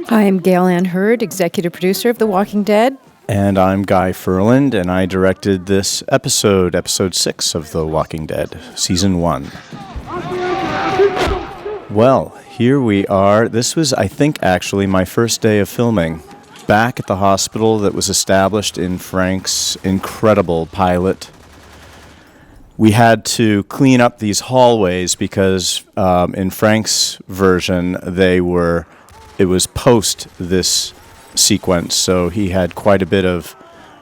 I'm Gale Hurd, executive producer of The Walking Dead. And I'm Guy Ferland, and I directed this episode 6 of The Walking Dead, Season 1. Well, here we are. This was, I think, actually my first day of filming. Back at the hospital that was established in Frank's incredible pilot. We had to clean up these hallways because in Frank's version, it was post this sequence, so he had quite a bit of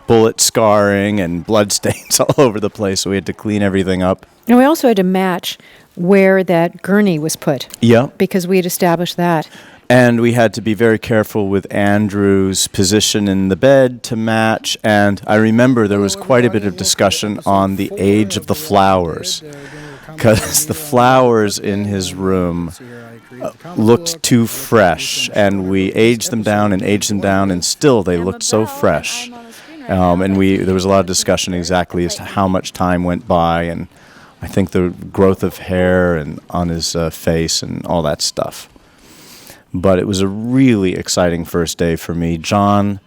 bullet scarring and blood stains all over the place, so we had to clean everything up. And we also had to match where that gurney was put. Yeah. Because we had established that. And we had to be very careful with Andrew's position in the bed to match, and I remember there was quite a bit of discussion on the age of the flowers, because the flowers in his room looked too fresh, and we aged them down, and still they looked so fresh. And there was a lot of discussion exactly as to how much time went by, and I think the growth of hair and on his face and all that stuff. But it was a really exciting first day for me. John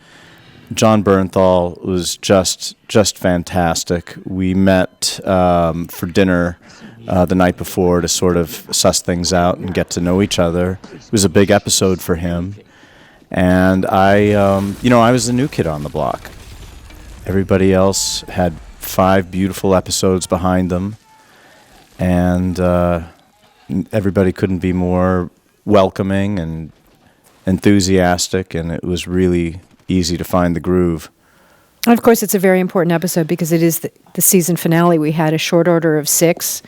Bernthal was just fantastic. We met for dinner the night before to sort of suss things out and get to know each other. It was a big episode for him. And I was the new kid on the block. Everybody else had 5 beautiful episodes behind them. And everybody couldn't be more welcoming and enthusiastic, and it was really easy to find the groove. And of course, it's a very important episode because it is the season finale. We had a short order of 6,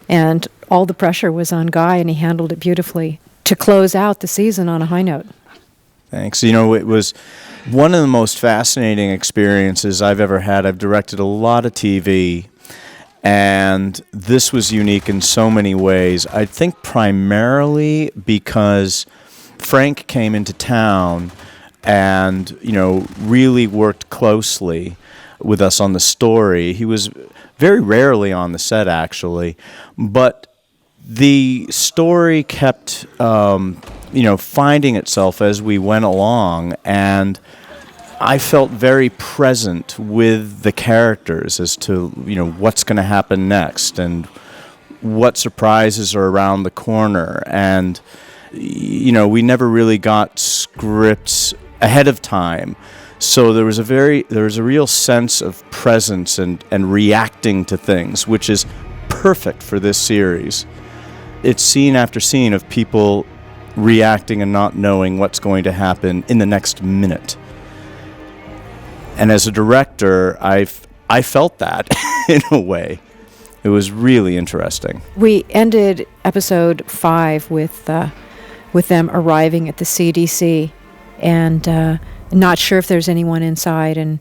and all the pressure was on Guy, and he handled it beautifully to close out the season on a high note. Thanks. It was one of the most fascinating experiences I've ever had. I've directed a lot of TV, and this was unique in so many ways. I think primarily because Frank came into town and, really worked closely with us on the story. He was very rarely on the set, actually, but the story kept, finding itself as we went along, and I felt very present with the characters as to, what's going to happen next and what surprises are around the corner. And, we never really got scripts ahead of time. So there was a real sense of presence and reacting to things, which is perfect for this series. It's scene after scene of people reacting and not knowing what's going to happen in the next minute. And as a director, I felt that in a way. It was really interesting. We ended episode 5 with them arriving at the CDC and not sure if there's anyone inside. And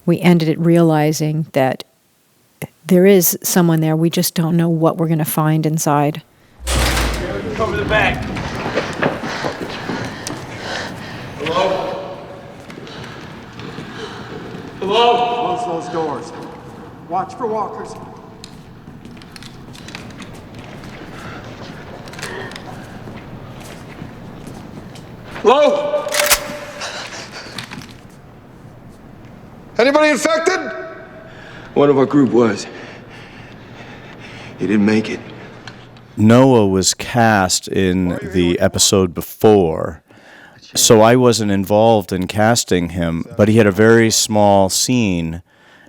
we ended it realizing that there is someone there. We just don't know what we're going to find inside. Come to the back. Hello? Hello? Close those doors. Watch for walkers. Hello? Anybody infected? One of our group was. He didn't make it. Noah was cast in the episode before, so I wasn't involved in casting him, but he had a very small scene.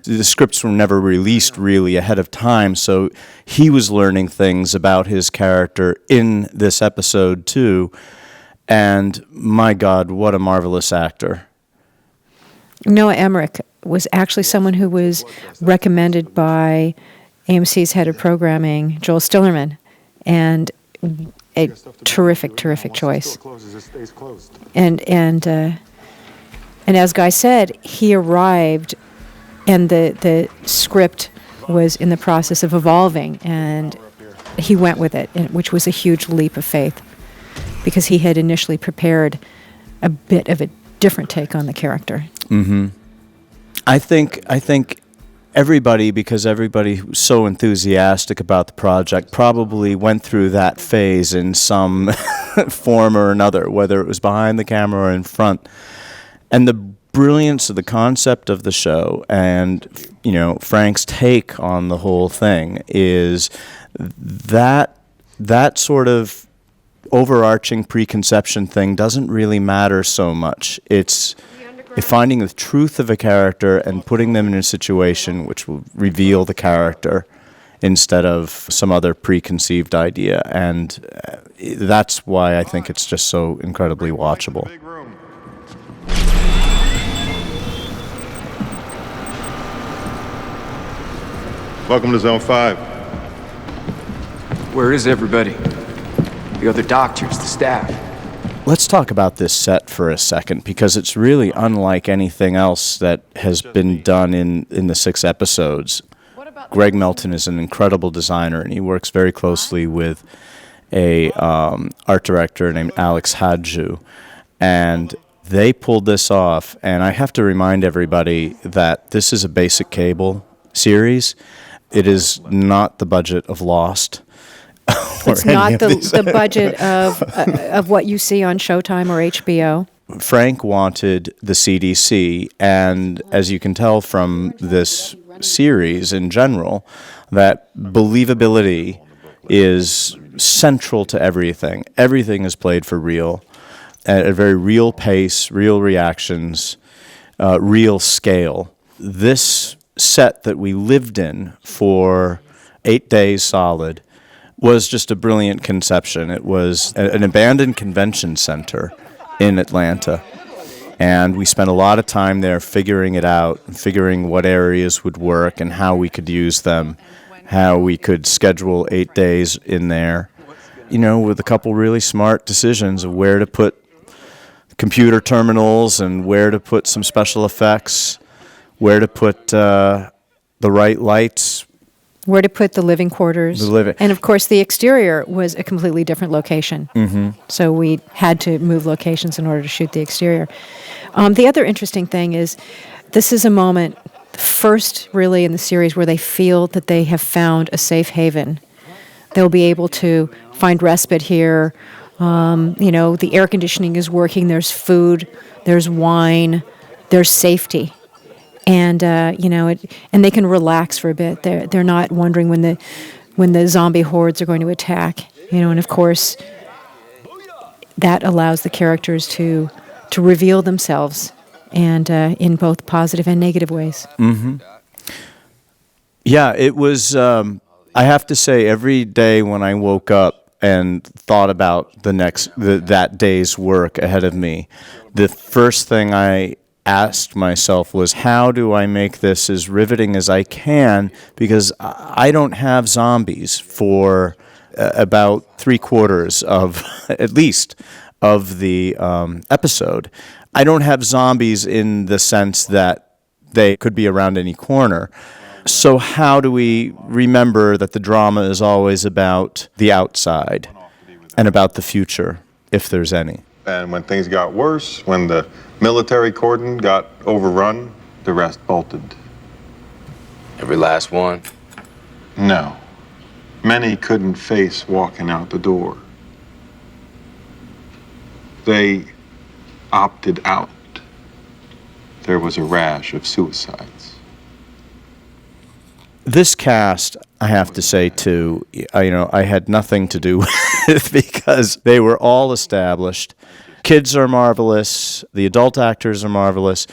The scripts were never released really ahead of time, so he was learning things about his character in this episode too. And my God, what a marvelous actor. Noah Emmerich was actually someone who was recommended by AMC's head of programming, Joel Stillerman, and a terrific choice. And as Guy said, he arrived, and the script was in the process of evolving, and he went with it, which was a huge leap of faith, because he had initially prepared a bit of a different take on the character. Mm-hmm. I think everybody, because everybody was so enthusiastic about the project, probably went through that phase in some form or another, whether it was behind the camera or in front. And the brilliance of the concept of the show and, Frank's take on the whole thing is that sort of overarching preconception thing doesn't really matter so much. It's finding the truth of a character and putting them in a situation which will reveal the character instead of some other preconceived idea. And that's why I think it's just so incredibly watchable. Welcome to Zone 5. Where is everybody? The other doctors, the staff. Let's talk about this set for a second, because it's really unlike anything else that has been done in the 6 episodes. Greg Melton is an incredible designer, and he works very closely with a art director named Alex Hadju. And they pulled this off, and I have to remind everybody that this is a basic cable series. It is not the budget of Lost. It's not the budget of what you see on Showtime or HBO. Frank wanted the CDC, and as you can tell from this series in general, that believability is central to everything. Everything is played for real, at a very real pace, real reactions, real scale. This set that we lived in for 8 days solid was just a brilliant conception. It was an abandoned convention center in Atlanta, and we spent a lot of time there figuring it out, figuring what areas would work and how we could use them, how we could schedule 8 days in there, with a couple really smart decisions of where to put computer terminals and where to put some special effects, where to put the right lights, where to put the living quarters. And of course, the exterior was a completely different location. Mm-hmm. So we had to move locations in order to shoot the exterior. The other interesting thing is this is a moment, first really in the series, where they feel that they have found a safe haven. They'll be able to find respite here. The air conditioning is working. There's food. There's wine. There's safety. And and they can relax for a bit. They're not wondering when the zombie hordes are going to attack. And of course, that allows the characters to reveal themselves, and in both positive and negative ways. Mm-hmm. Yeah, it was. I have to say, every day when I woke up and thought about that day's work ahead of me, the first thing I asked myself was, how do I make this as riveting as I can, because I don't have zombies for about 3/4 of, at least, of the episode. I don't have zombies in the sense that they could be around any corner. So how do we remember that the drama is always about the outside and about the future, if there's any? And when things got worse, when the military cordon got overrun, the rest bolted. Every last one? No. Many couldn't face walking out the door. They opted out. There was a rash of suicides. This cast, I have to say, too, I had nothing to do with, because they were all established. Kids are marvelous. The adult actors are marvelous.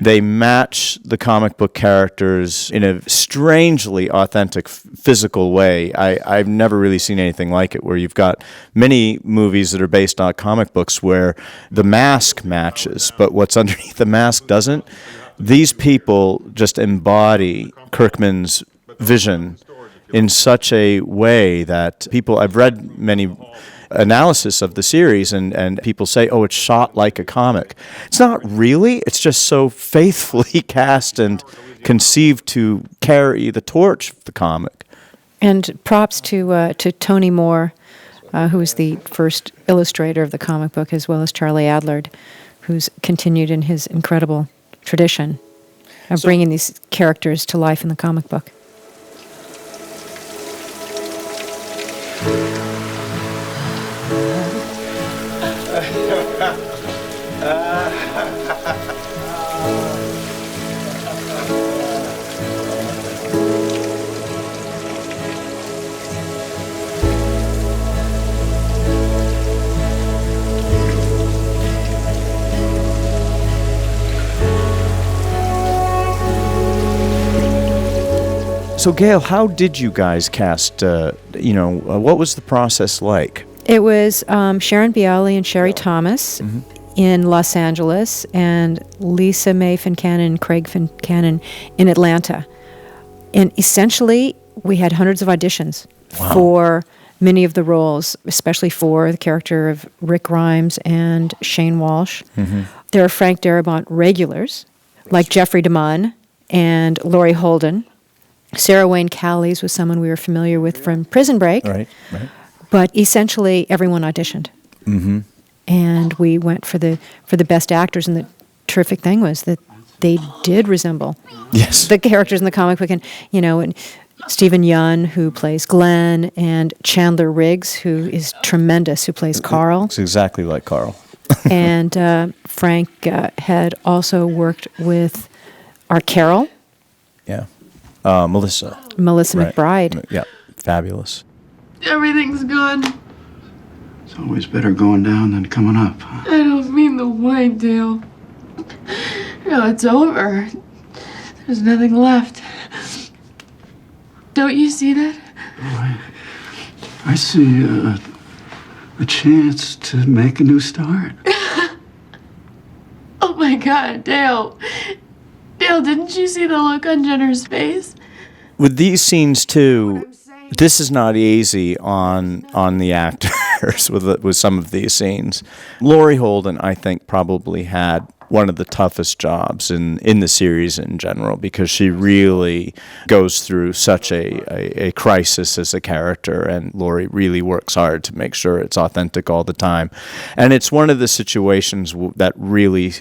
They match the comic book characters in a strangely authentic, physical way. I've never really seen anything like it, where you've got many movies that are based on comic books where the mask matches, but what's underneath the mask doesn't. These people just embody Kirkman's vision in such a way that I've read many analysis of the series, and people say, oh, it's shot like a comic. It's not really. It's just so faithfully cast and conceived to carry the torch of the comic. And props to Tony Moore, who was the first illustrator of the comic book, as well as Charlie Adlard, who's continued in his incredible tradition of bringing these characters to life in the comic book. So, Gale, how did you guys cast, what was the process like? It was Sharon Bialy and Sherry Thomas in Los Angeles, and Lisa Mae Fincannon and Craig Fincannon in Atlanta. And essentially, we had hundreds of auditions for many of the roles, especially for the character of Rick Grimes and Shane Walsh. There are Frank Darabont regulars, like Jeffrey DeMunn and Laurie Holden. Sarah Wayne Callies was someone we were familiar with from Prison Break. Right. But essentially, everyone auditioned. And we went for the best actors, and the terrific thing was that they did resemble the characters in the comic book. And, and Stephen Yeun, who plays Glenn, and Chandler Riggs, who is tremendous, who plays Carl. It's exactly like Carl. And Frank had also worked with our Carol. Yeah. Melissa McBride. Yeah, fabulous. Everything's gone. It's always better going down than coming up. I don't mean the way, Dale. It's over. There's nothing left. Don't you see that? Oh, I see a chance to make a new start. Oh my God, Dale. Dale, didn't you see the look on Jenner's face? With these scenes too, this is not easy on the actors with some of these scenes. Laurie Holden, I think, probably had one of the toughest jobs in the series in general, because she really goes through such a crisis as a character, and Laurie really works hard to make sure it's authentic all the time. And it's one of the situations that really,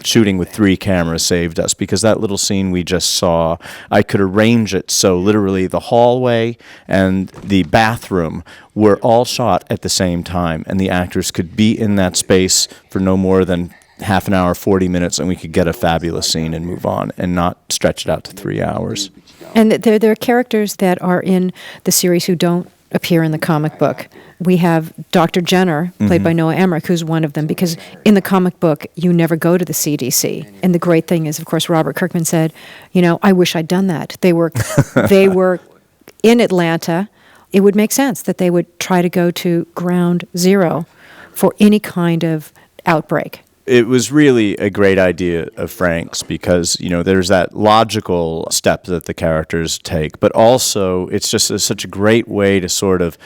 shooting with 3 cameras saved us, because that little scene we just saw, I could arrange it so literally the hallway and the bathroom were all shot at the same time, and the actors could be in that space for no more than half an hour, 40 minutes, and we could get a fabulous scene and move on and not stretch it out to 3 hours. And there are characters that are in the series who don't appear in the comic book. We have Dr. Jenner, played by Noah Emmerich, who's one of them, because in the comic book, you never go to the CDC. And the great thing is, of course, Robert Kirkman said, I wish I'd done that. They were in Atlanta. It would make sense that they would try to go to ground zero for any kind of outbreak. It was really a great idea of Frank's, because, there's that logical step that the characters take, but also it's just such a great way to sort of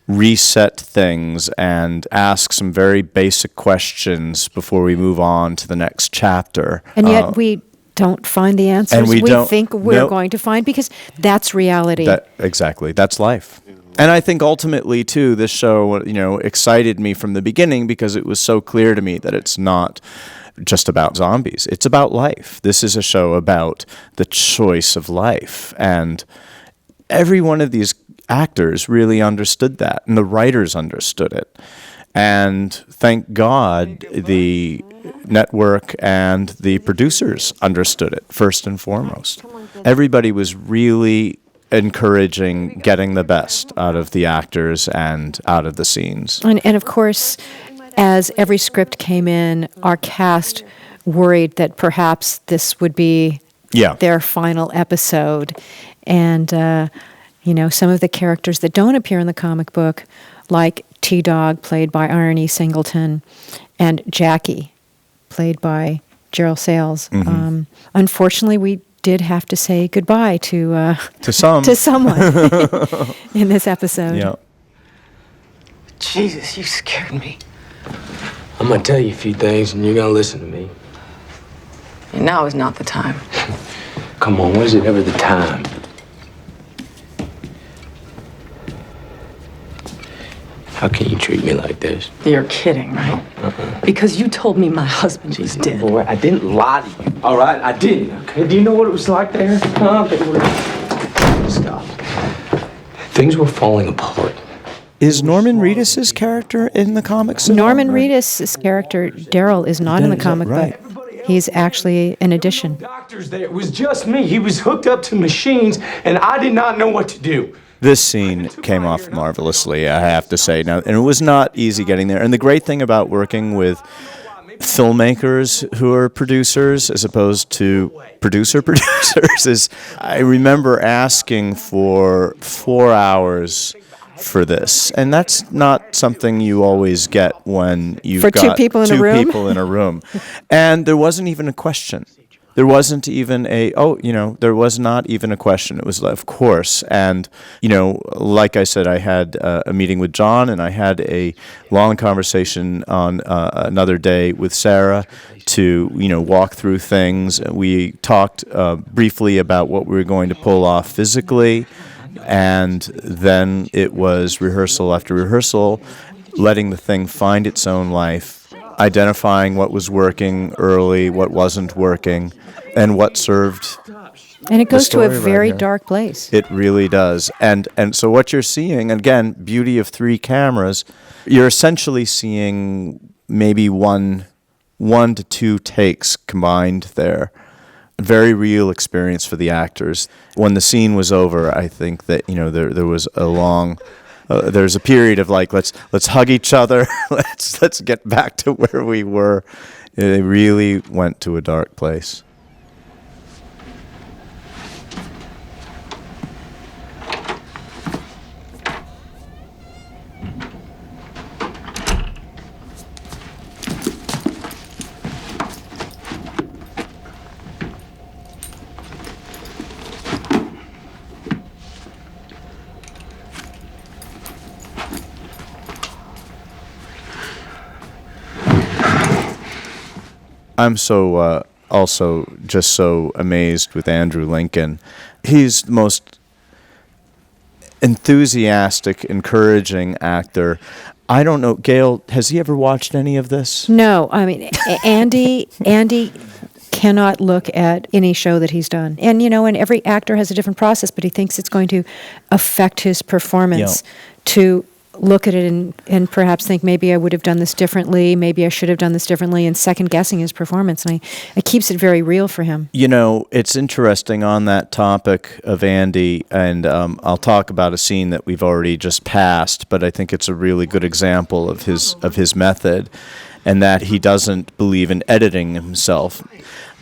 reset things and ask some very basic questions before we move on to the next chapter. And yet we don't find the answers and we think we're going to find, because that's reality. Exactly. That's life. And I think ultimately, too, this show, excited me from the beginning, because it was so clear to me that it's not just about zombies. It's about life. This is a show about the choice of life. And every one of these actors really understood that, and the writers understood it. And thank God the network and the producers understood it, first and foremost. Everybody was really encouraging getting the best out of the actors and out of the scenes. And of course, as every script came in, our cast worried that perhaps this would be their final episode. And, some of the characters that don't appear in the comic book, like T-Dog, played by Iron E. Singleton, and Jackie, played by Gerald Sales. Unfortunately, we did have to say goodbye to someone in this episode. Yeah. Jesus, you scared me. I'm gonna tell you a few things, and you're gonna listen to me. And now is not the time. Come on, when is it ever the time? How can you treat me like this? You're kidding, right? Because you told me my husband was dead. Boy, I didn't lie to you. All right, I didn't, okay? Do you know what it was like there? Huh? Stop. Things were falling apart. Is Norman Reedus' character in the comics? Norman Reedus' character, Daryl, is not in the comic book. He's actually an addition. Doctors there, it was just me. He was hooked up to machines, and I did not know what to do. This scene came off marvelously, I have to say. Now, and it was not easy getting there. And the great thing about working with filmmakers who are producers as opposed to producers is I remember asking for 4 hours for this, and that's not something you always get when you've For got two people in a room? people in a room. And there wasn't even a question. There wasn't even there was not even a question. It was, of course. And, like I said, I had a meeting with John, and I had a long conversation on another day with Sarah to, walk through things. We talked briefly about what we were going to pull off physically, and then it was rehearsal after rehearsal, letting the thing find its own life, identifying what was working early, what wasn't working, and what served. And it goes to a story right very here. dark place. It really does. And so what you're seeing, again, beauty of 3 cameras, you're essentially seeing maybe one to 2 takes combined there. Very real experience for the actors. When the scene was over, I think that, there was a long... there's a period of like, let's hug each other, let's get back to where we were. They really went to a dark place. I'm so also just so amazed with Andrew Lincoln. He's the most enthusiastic, encouraging actor. I don't know, Gale, has he ever watched any of this? No, I mean, Andy cannot look at any show that he's done. And, and every actor has a different process, but he thinks it's going to affect his performance to look at it and perhaps think, maybe I would have done this differently, maybe I should have done this differently, and second-guessing his performance. And it keeps it very real for him. It's interesting on that topic of Andy, and I'll talk about a scene that we've already just passed, but I think it's a really good example of his method, and that he doesn't believe in editing himself.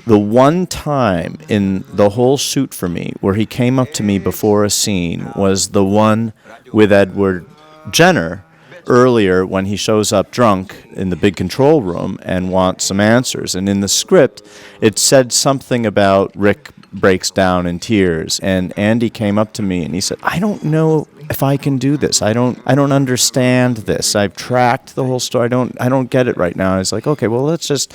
The one time in the whole shoot for me where he came up to me before a scene was the one with Edward Jenner earlier, when he shows up drunk in the big control room and wants some answers. And in the script, it said something about Rick breaks down in tears. And Andy came up to me and he said, I don't know if I can do this. I don't understand this. I've tracked the whole story. I don't get it right now. I was like, okay, well, let's just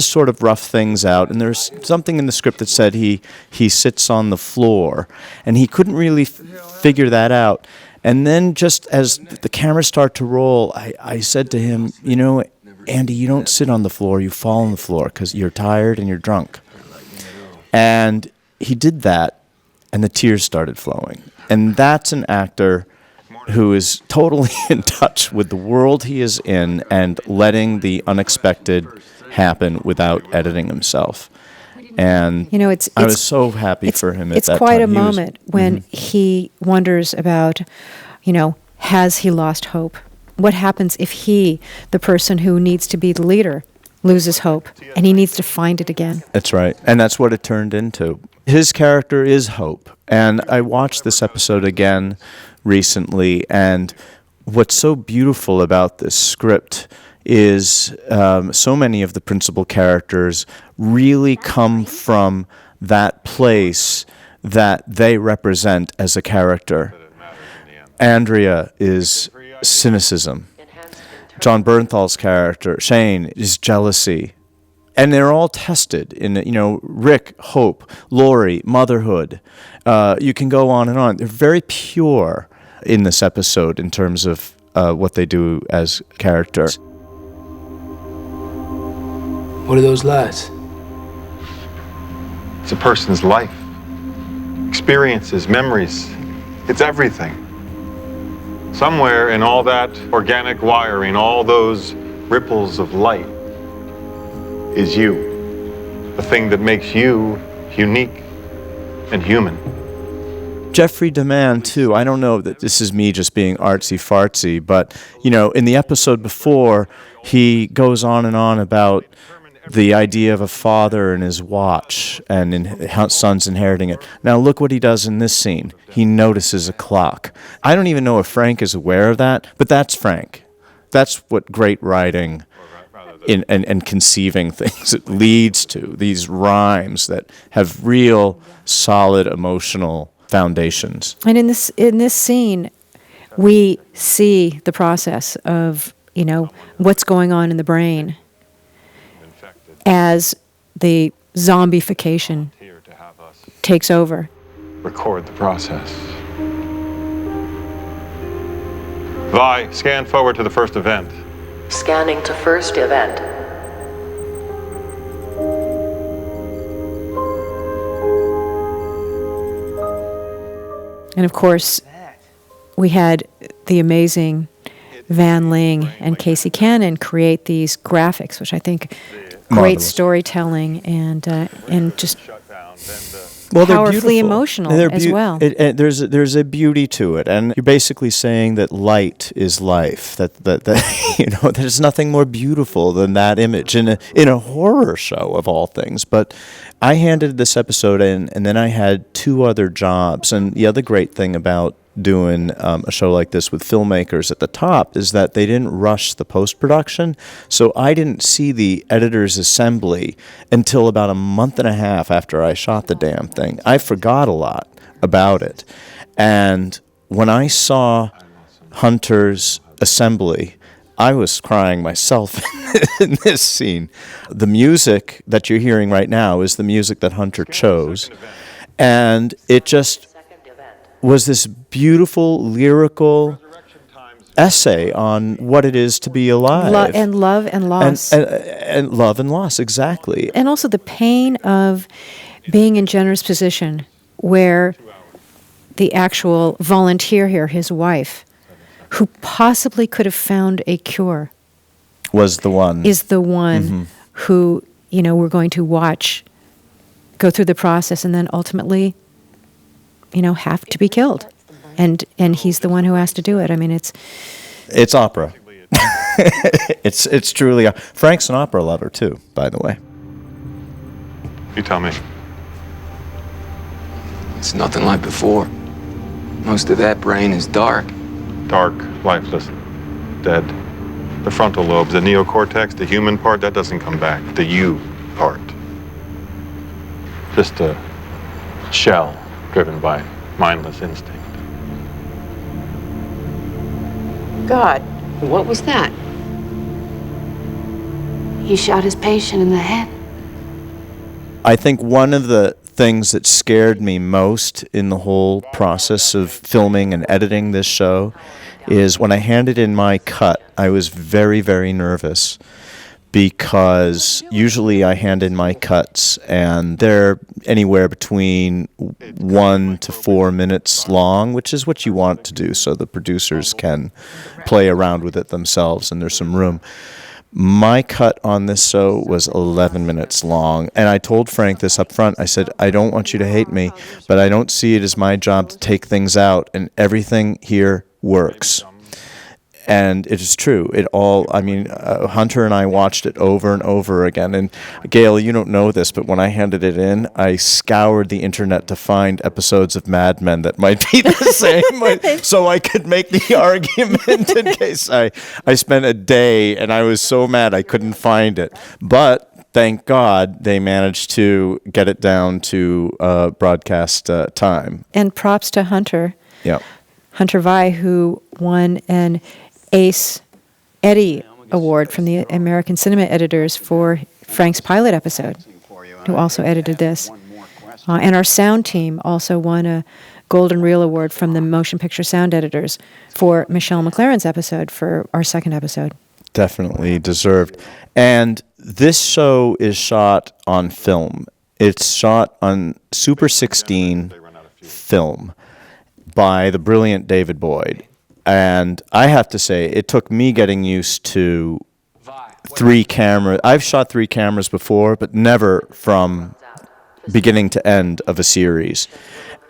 sort of rough things out. And there's something in the script that said he sits on the floor, and he couldn't really figure that out. And then just as the cameras start to roll, I said to him, Andy, you don't sit on the floor, you fall on the floor because you're tired and you're drunk. And he did that, and the tears started flowing. And that's an actor who is totally in touch with the world he is in and letting the unexpected happen without editing himself. And I was so happy for him at that time. It's quite a moment when he wonders about, has he lost hope? What happens if he, the person who needs to be the leader, loses hope, and he needs to find it again? That's right. And that's what it turned into. His character is hope. And I watched this episode again recently, and what's so beautiful about this script is so many of the principal characters really come from that place that they represent as a character. Andrea is cynicism. John Bernthal's character, Shane, is jealousy. And they're all tested in, Rick, hope, Laurie, motherhood. You can go on and on. They're very pure in this episode in terms of what they do as characters. What are those lights? It's a person's life, experiences, memories. It's everything. Somewhere in all that organic wiring, all those ripples of light, is you. The thing that makes you unique and human. Jeffrey DeMunn, too. I don't know that this is me just being artsy-fartsy, but, in the episode before, he goes on and on about the idea of a father and his watch and sons inheriting it. Now look what he does in this scene. He notices a clock. I don't even know if Frank is aware of that, but that's Frank. That's what great writing and conceiving things it leads to, these rhymes that have real solid emotional foundations. And in this scene, we see the process of, what's going on in the brain as the zombification takes over. Record the process. Vi, scan forward to the first event. Scanning to first event. And of course, we had the amazing Van Ling and Casey Cannon create these graphics, which I think great Marvelous. Storytelling and just Well, they're powerfully beautiful. emotional They're as well. There's a beauty to it, and you're basically saying that light is life. That there's nothing more beautiful than that image in a horror show of all things. But I handed this episode in, and then I had 2 other jobs. And the other great thing about doing a show like this with filmmakers at the top is that they didn't rush the post-production, so I didn't see the editor's assembly until about a month and a half after I shot the damn thing. I forgot a lot about it, and when I saw Hunter's assembly, I was crying myself in this scene. The music that you're hearing right now is the music that Hunter chose, and it just was this beautiful lyrical essay on what it is to be alive. And love and loss. And love and loss, exactly. And also the pain of being in Jenner's position where the actual volunteer here, his wife, who possibly could have found a cure, was the one. Is the one who, we're going to watch go through the process and then ultimately have to be killed, and he's the one who has to do it. I mean, it's opera. it's truly. Frank's an opera lover too, by the way. You tell me. It's nothing like before. Most of that brain is dark. Dark, lifeless, dead. The frontal lobes, the neocortex, the human part, that doesn't come back. The you part. Just a shell driven by mindless instinct. God, what was that? He shot his patient in the head. I think one of the things that scared me most in the whole process of filming and editing this show is when I handed in my cut, I was very, very nervous, because usually I hand in my cuts and they're anywhere between 1 to 4 minutes long, which is what you want to do so the producers can play around with it themselves and there's some room. My cut on this show was 11 minutes long, and I told Frank this up front. I said, I don't want you to hate me, but I don't see it as my job to take things out, and everything here works. And it is true. Hunter and I watched it over and over again. And Gale, you don't know this, but when I handed it in, I scoured the internet to find episodes of Mad Men that might be the same, so I could make the argument in case I spent a day and I was so mad I couldn't find it. But thank God they managed to get it down to broadcast time. And props to Hunter. Yeah. Hunter Vi, who won an Ace Eddie Award from the American Cinema Editors for Frank's pilot episode, who also edited this. And our sound team also won a Golden Reel Award from the Motion Picture Sound Editors for Michelle McLaren's episode for our second episode. Definitely deserved. And this show is shot on film. It's shot on Super 16 film by the brilliant David Boyd. And I have to say, it took me getting used to 3 cameras. I've shot 3 cameras before, but never from beginning to end of a series.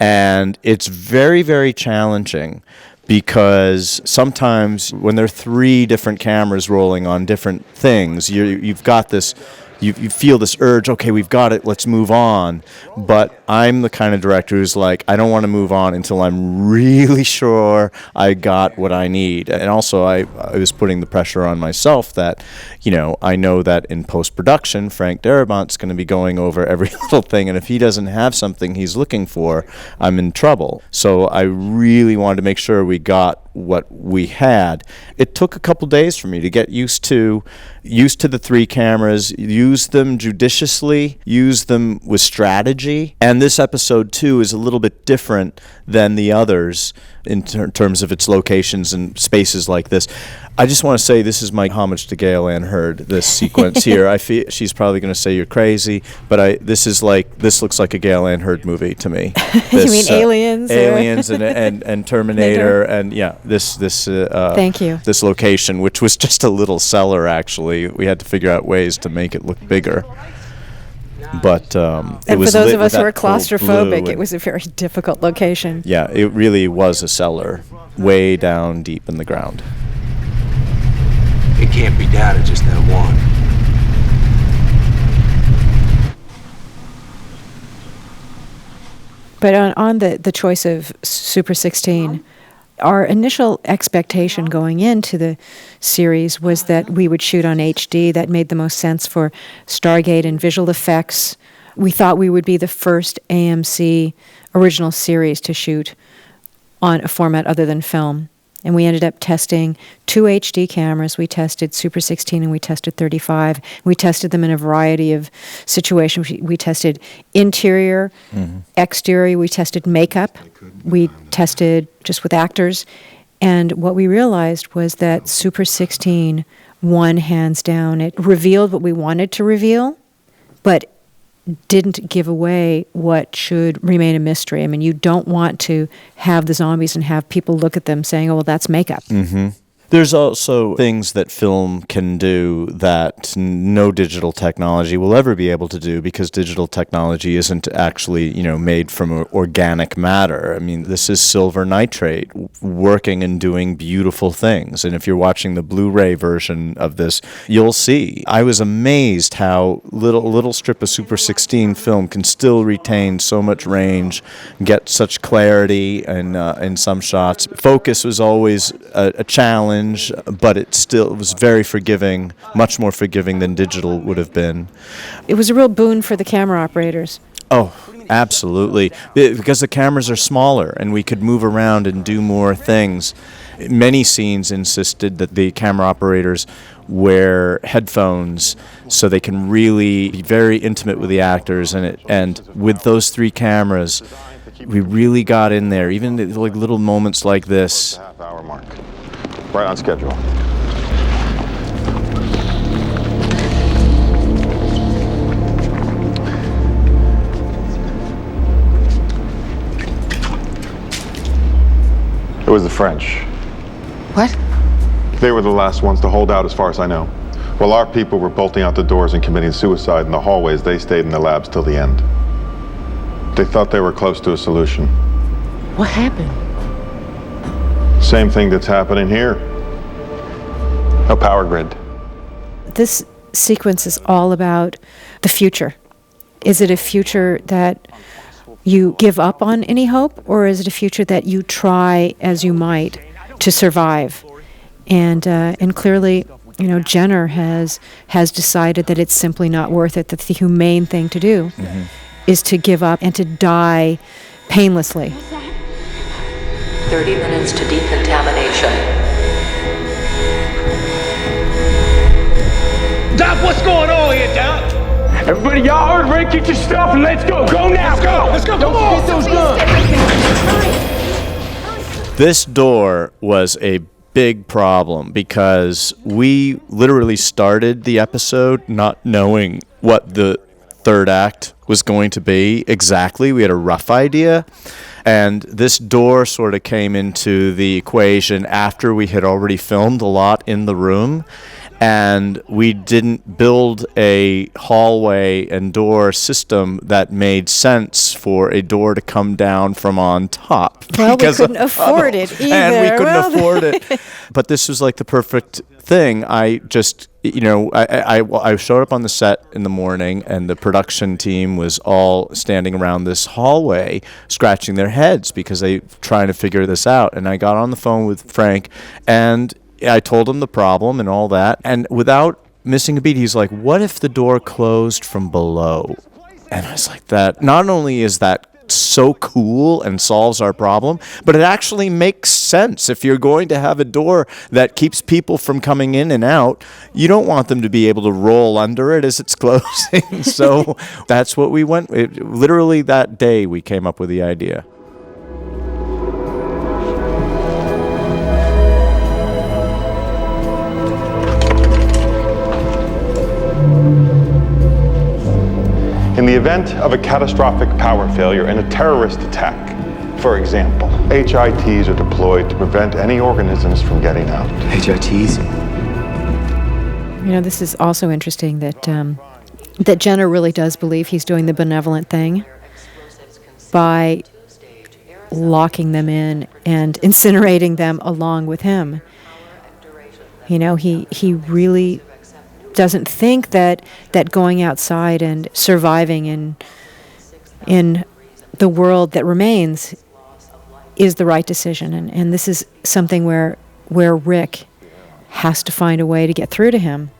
And it's very, very challenging because sometimes when there are 3 different cameras rolling on different things, you've got this, you feel this urge, okay, we've got it, let's move on. But I'm the kind of director who's like, I don't want to move on until I'm really sure I got what I need. And also I was putting the pressure on myself that, I know that in post-production, Frank Darabont's going to be going over every little thing, and if he doesn't have something he's looking for, I'm in trouble. So I really wanted to make sure we got what we had. It took a couple days for me to get used to the 3 cameras, use them judiciously, use them with strategy. And this episode too is a little bit different than the others in terms of its locations and spaces like this. I just want to say this is my homage to Gale and Hurd, this sequence here. I feel she's probably going to say you're crazy, but this looks like a Gale and Hurd movie to me. You mean Aliens? Aliens and Terminator and this Thank you. This location, which was just a little cellar actually. We had to figure out ways to make it look bigger. But and for those of us who are claustrophobic, it was a very difficult location. Yeah, it really was a cellar, way down deep in the ground. It can't be doubted, just that one. But on the choice of Super 16, our initial expectation going into the series was that we would shoot on HD. That made the most sense for Stargate and visual effects. We thought we would be the first AMC original series to shoot on a format other than film. And we ended up testing 2 HD cameras. We tested Super 16 and we tested 35. We tested them in a variety of situations. We tested interior, exterior. We tested makeup. We tested just with actors. And what we realized was that Super 16 won hands down. It revealed what we wanted to reveal, but didn't give away what should remain a mystery. I mean, you don't want to have the zombies and have people look at them saying, oh, well, that's makeup. Mm-hmm. There's also things that film can do that no digital technology will ever be able to do because digital technology isn't actually, made from organic matter. I mean, this is silver nitrate working and doing beautiful things. And if you're watching the Blu-ray version of this, you'll see. I was amazed how little strip of Super 16 film can still retain so much range, get such clarity in some shots. Focus was always a challenge. But it was very forgiving, much more forgiving than digital would have been. It was a real boon for the camera operators. Oh, absolutely. Because the cameras are smaller and we could move around and do more things. Many scenes insisted that the camera operators wear headphones so they can really be very intimate with the actors. And with those 3 cameras, we really got in there, even like little moments like this. Half-hour mark. Right on schedule. It was the French. What? They were the last ones to hold out as far as I know. While our people were bolting out the doors and committing suicide in the hallways, they stayed in the labs till the end. They thought they were close to a solution. What happened? Same thing that's happening here. A power grid. This sequence is all about the future. Is it a future that you give up on any hope, or is it a future that you try as you might to survive? And clearly, Jenner has decided that it's simply not worth it, that the humane thing to do is to give up and to die painlessly. 30 minutes to decontamination. Doc, what's going on here, Doc? Everybody, y'all heard Ray, get your stuff and let's go. Go now, go. Let's go. Don't forget those guns. This door was a big problem because we literally started the episode not knowing what the third act was going to be exactly. We had a rough idea. And this door sort of came into the equation after we had already filmed a lot in the room. and we didn't build a hallway and door system that made sense for a door to come down from on top. Well, we couldn't afford it either. And we couldn't afford it. But this was like the perfect thing. I just, I showed up on the set in the morning, and the production team was all standing around this hallway scratching their heads because they trying to figure this out. And I got on the phone with Frank, and I told him the problem and all that. And without missing a beat, he's like, what if the door closed from below? And I was like, that not only is that so cool and solves our problem, but it actually makes sense. If you're going to have a door that keeps people from coming in and out, you don't want them to be able to roll under it as it's closing. So that's what we went with. Literally that day we came up with the idea. In the event of a catastrophic power failure and a terrorist attack, for example, HITs are deployed to prevent any organisms from getting out. HITs? This is also interesting that that Jenner really does believe he's doing the benevolent thing by locking them in and incinerating them along with him. He really doesn't think that going outside and surviving in the world that remains is the right decision. And this is something where Rick has to find a way to get through to him,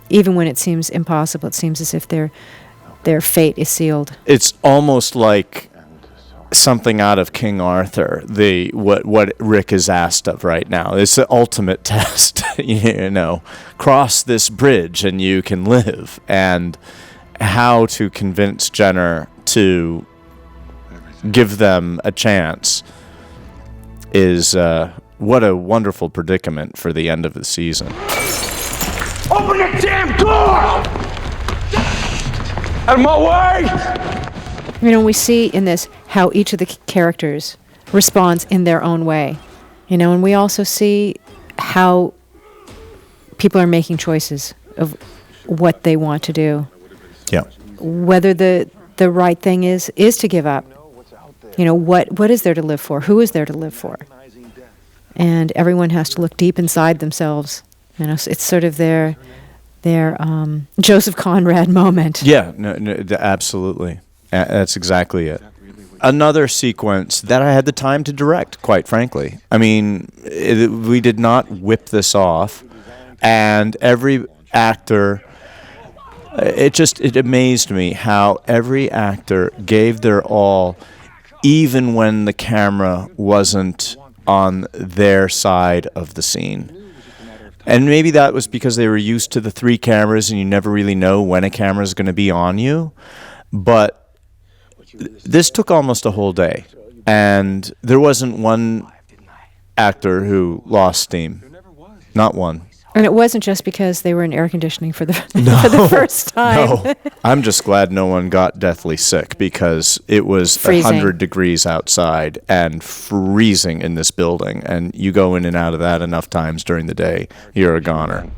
even when it seems impossible. It seems as if their fate is sealed. It's almost like something out of King Arthur, what Rick is asked of right now. It's the ultimate test. Cross this bridge and you can live. And how to convince Jenner to give them a chance is what a wonderful predicament for the end of the season. Open the damn door! Out of my way! We see in this how each of the characters responds in their own way. And we also see how people are making choices of what they want to do. Yeah. Whether the right thing is to give up. What is there to live for? Who is there to live for? And everyone has to look deep inside themselves. It's sort of their Joseph Conrad moment. Yeah, no, absolutely. That's exactly it. Another sequence that I had the time to direct, quite frankly. I mean, we did not whip this off, and every actor, it amazed me how every actor gave their all, even when the camera wasn't on their side of the scene. And maybe that was because they were used to the 3 cameras and you never really know when a camera is going to be on you. But this took almost a whole day, and there wasn't one actor who lost steam. Not one. And it wasn't just because they were in air conditioning for the for the first time. No. I'm just glad no one got deathly sick, because it was 100 degrees outside and freezing in this building, and you go in and out of that enough times during the day, you're a goner.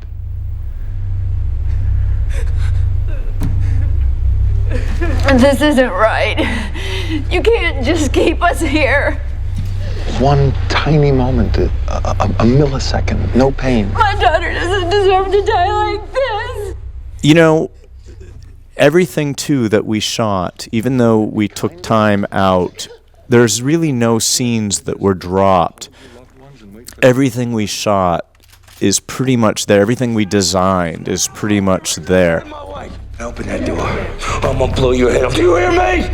This isn't right. You can't just keep us here. One tiny moment, a millisecond, no pain. My daughter doesn't deserve to die like this. Everything, too, that we shot, even though we took time out, there's really no scenes that were dropped. Everything we shot is pretty much there. Everything we designed is pretty much there. Open that door. I'm gonna blow your head off. Do you hear me?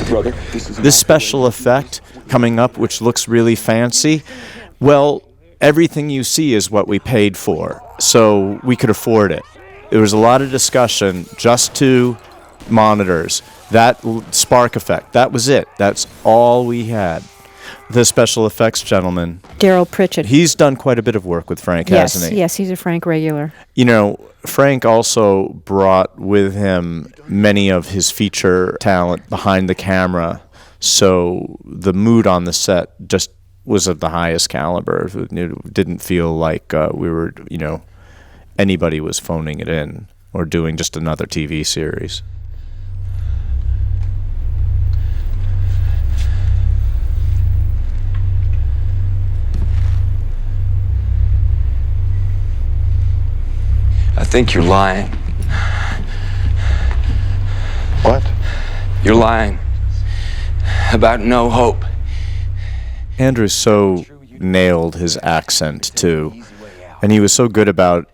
Brother, this special effect coming up, which looks really fancy, well, everything you see is what we paid for, so we could afford it. There was a lot of discussion, just 2 monitors, that spark effect, that was it. That's all we had. The special effects gentleman, Daryl Pritchett. He's done quite a bit of work with Frank, hasn't he? Yes, he's a Frank regular. Frank also brought with him many of his feature talent behind the camera, so the mood on the set just was of the highest caliber. It didn't feel like we were, anybody was phoning it in or doing just another TV series. I think you're lying. What? You're lying about no hope. Andrew so nailed his accent too, and he was so good about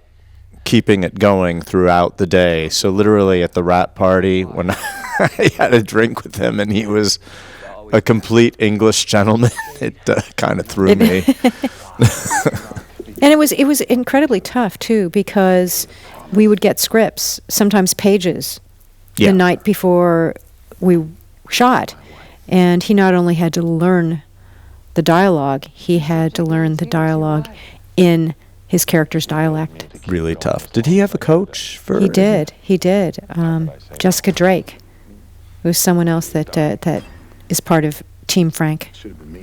keeping it going throughout the day. So literally at the wrap party, when I had a drink with him and he was a complete English gentleman, it kind of threw me. And it was incredibly tough too, because we would get scripts, sometimes pages, the night before we shot, and he not only had to learn the dialogue, he had to learn the dialogue in his character's dialect. Really tough. Did he have a coach for? He did. Jessica Drake, who's someone else that is part of Team Frank.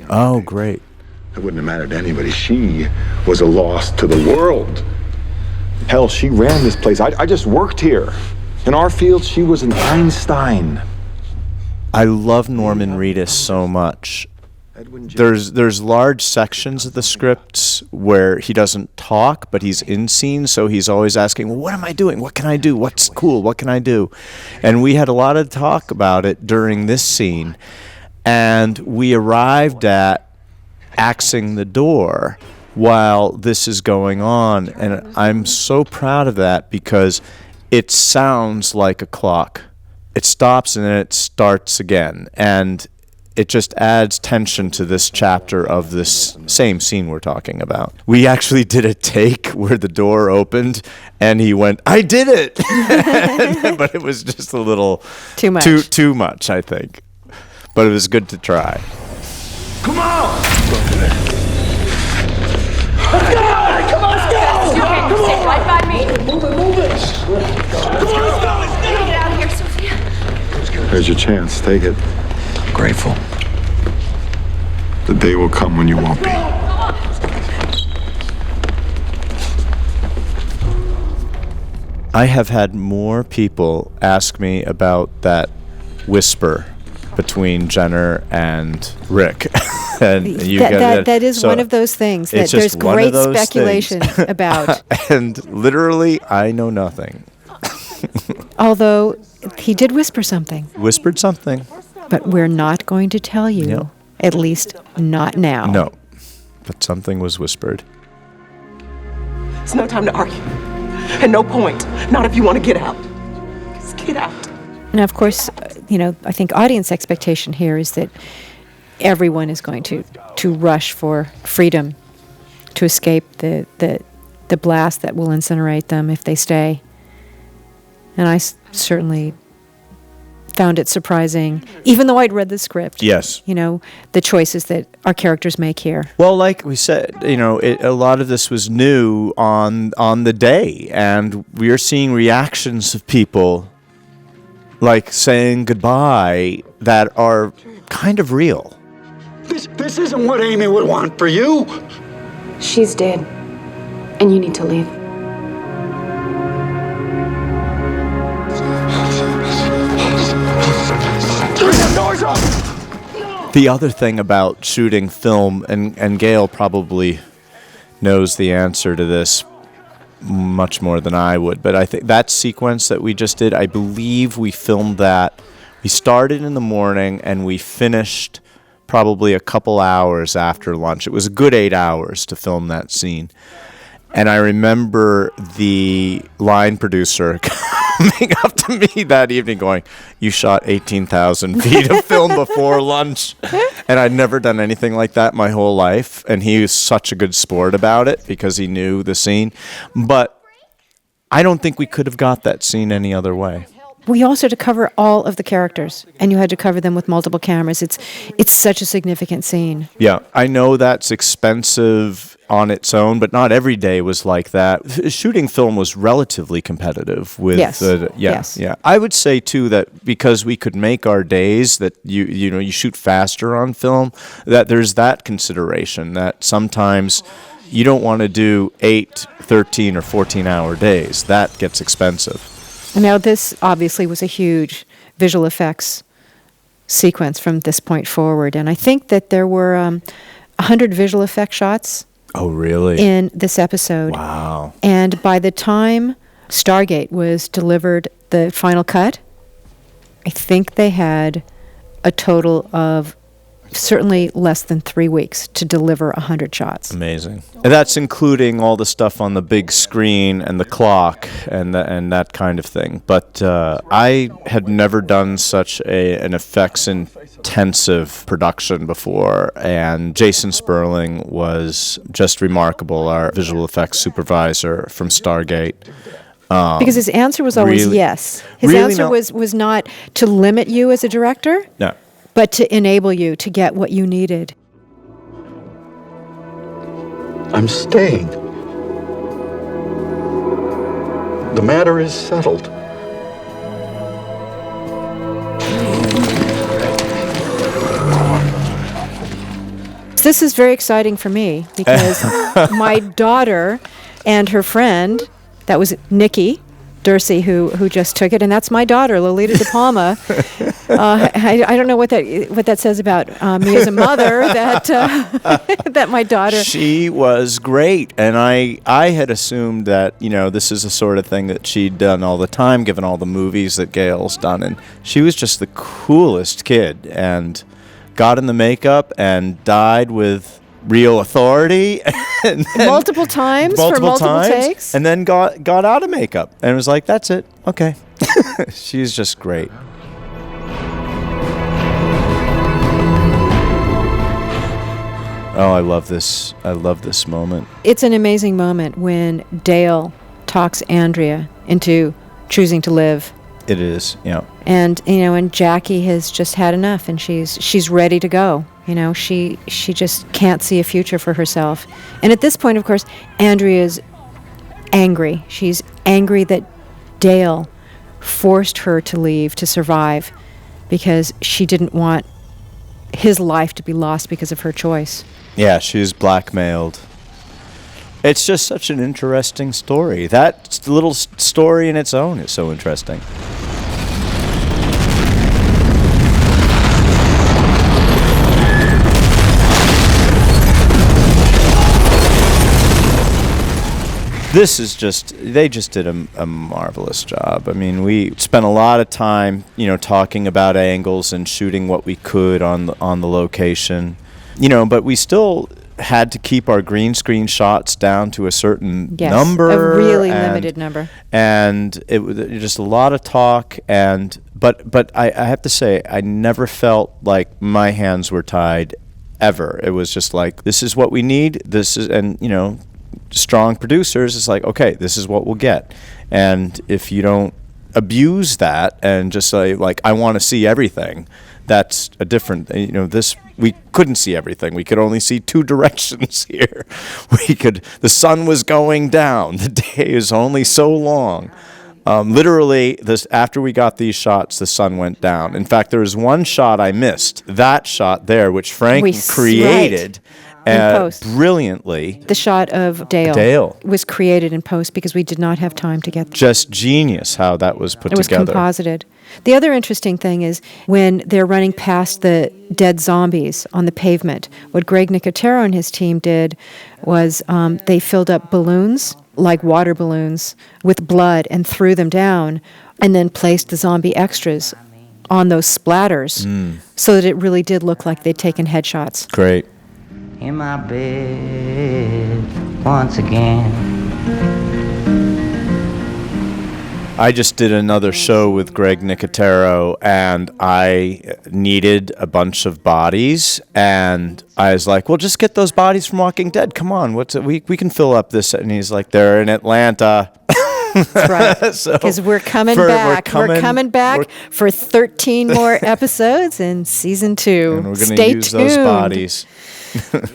Oh, great. It wouldn't have mattered to anybody. She was a loss to the world. Hell, she ran this place. I just worked here. In our field, she was an Einstein. I love Norman Reedus so much. There's large sections of the scripts where he doesn't talk, but he's in scene, so he's always asking, well, what am I doing? What can I do? What's cool? What can I do? And we had a lot of talk about it during this scene, and we arrived at axing the door while this is going on, and I'm so proud of that because it sounds like a clock. It stops and then it starts again, and it just adds tension to this chapter of this same scene we're talking about. We actually did a take where the door opened and he went, I did it! But it was just a little too much. Too much, I think. But it was good to try. Come on! Let's go! Come on, let's go! Okay, stay right by me. Move it! Come on, let's go! Get out of here, Sophia. There's your chance. Take it. Grateful. The day will come when you won't be. I have had more people ask me about that whisper between Jenner and Rick. And you that is so one of those things that there's great speculation about. And literally, I know nothing. Although he did whisper something. Whispered something. But we're not going to tell you, No. At least not now. No, but something was whispered. It's no time to argue. And no point. Not if you want to get out. Just get out. Now, of course, I think audience expectation here is that everyone is going to rush for freedom, to escape the blast that will incinerate them if they stay. And I certainly found it surprising, even though I'd read the script. Yes. The choices that our characters make here. Well, like we said, a lot of this was new on the day, and we are seeing reactions of people like saying goodbye that are kind of real. This isn't what Amy would want for you. She's dead, and you need to leave. The other thing about shooting film, and Gale probably knows the answer to this much more than I would, but I think that sequence that we just did, I believe we filmed that. We started in the morning and we finished probably a couple hours after lunch. It was a good 8 hours to film that scene. And I remember the line producer coming up to me that evening going, you shot 18,000 feet of film before lunch. And I'd never done anything like that my whole life. And he was such a good sport about it because he knew the scene. But I don't think we could have got that scene any other way. We also had to cover all of the characters, and you had to cover them with multiple cameras. It's such a significant scene. Yeah, I know that's expensive on its own, but not every day was like that. Shooting film was relatively competitive with Yes. Yeah. I would say too that because we could make our days, that you shoot faster on film, that there's that consideration that sometimes you don't want to do 8, 13, or 14-hour days. That gets expensive. Now, this obviously was a huge visual effects sequence from this point forward, and I think that there were 100 visual effect shots. Oh, really? In this episode. Wow. And by the time Stargate was delivered, the final cut, I think they had a total of certainly less than 3 weeks to deliver 100 shots. Amazing. And that's including all the stuff on the big screen and the clock and that kind of thing. But I had never done such an effects-intensive production before, and Jason Sperling was just remarkable, our visual effects supervisor from Stargate. Because his answer was always yes. His answer was not to limit you as a director. No. But to enable you to get what you needed. I'm staying. The matter is settled. This is very exciting for me because my daughter and her friend, that was Nikki Dursey, who just took it, and that's my daughter, Lolita De Palma. I don't know what that says about me as a mother, that my daughter. She was great, and I had assumed that this is the sort of thing that she'd done all the time, given all the movies that Gale's done, and she was just the coolest kid, and got in the makeup and died with real authority. And multiple times for multiple takes. And then got out of makeup and was like, that's it. Okay. She's just great. Oh, I love this. I love this moment. It's an amazing moment when Dale talks Andrea into choosing to live. It is, yeah. And and Jackie has just had enough, and she's ready to go. She just can't see a future for herself. And at this point, of course, Andrea's angry. She's angry that Dale forced her to leave to survive because she didn't want his life to be lost because of her choice. Yeah, she was blackmailed. It's just such an interesting story. That little story in its own is so interesting. They just did a marvelous job. I mean, we spent a lot of time, talking about angles and shooting what we could on the location, but we still had to keep our green screen shots down to a certain number. A really limited number. And it was just a lot of talk. But I have to say, I never felt like my hands were tied ever. It was just like, this is what we need. Strong producers, it's like, okay, this is what we'll get. And if you don't abuse that and just say, like, I want to see everything, that's a different, we couldn't see everything. We could only see two directions here. The sun was going down. The day is only so long. Literally, after we got these shots, the sun went down. In fact, there was one shot I missed. That shot there, which Frank created. In post. Brilliantly. The shot of Dale was created in post because we did not have time to get there. Just genius how that was put together. It was composited. The other interesting thing is when they're running past the dead zombies on the pavement, what Greg Nicotero and his team did was they filled up balloons, like water balloons, with blood and threw them down, and then placed the zombie extras on those splatters so that it really did look like they'd taken headshots. Great. In my bed once again. I just did another show with Greg Nicotero, and I needed a bunch of bodies, and I was like, well, just get those bodies from Walking Dead. Come on, we can fill up this. And he's like, they're in Atlanta. That's right. Because we're coming back. We're coming back for 13 more episodes in season 2. And we're going to use those bodies.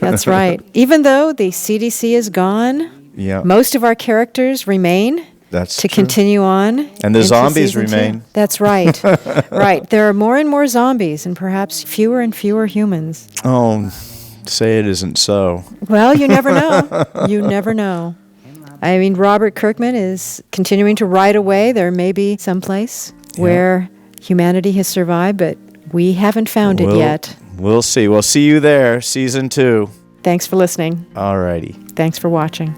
That's right. Even though the CDC is gone, most of our characters remain. That's to true. Continue on. And the zombies remain. 2. That's right. Right. There are more and more zombies and perhaps fewer and fewer humans. Oh, say it isn't so. Well, you never know. You never know. I mean, Robert Kirkman is continuing to write away. There may be someplace where humanity has survived, but we haven't found it yet. We'll see. We'll see you there, season 2. Thanks for listening. All righty. Thanks for watching.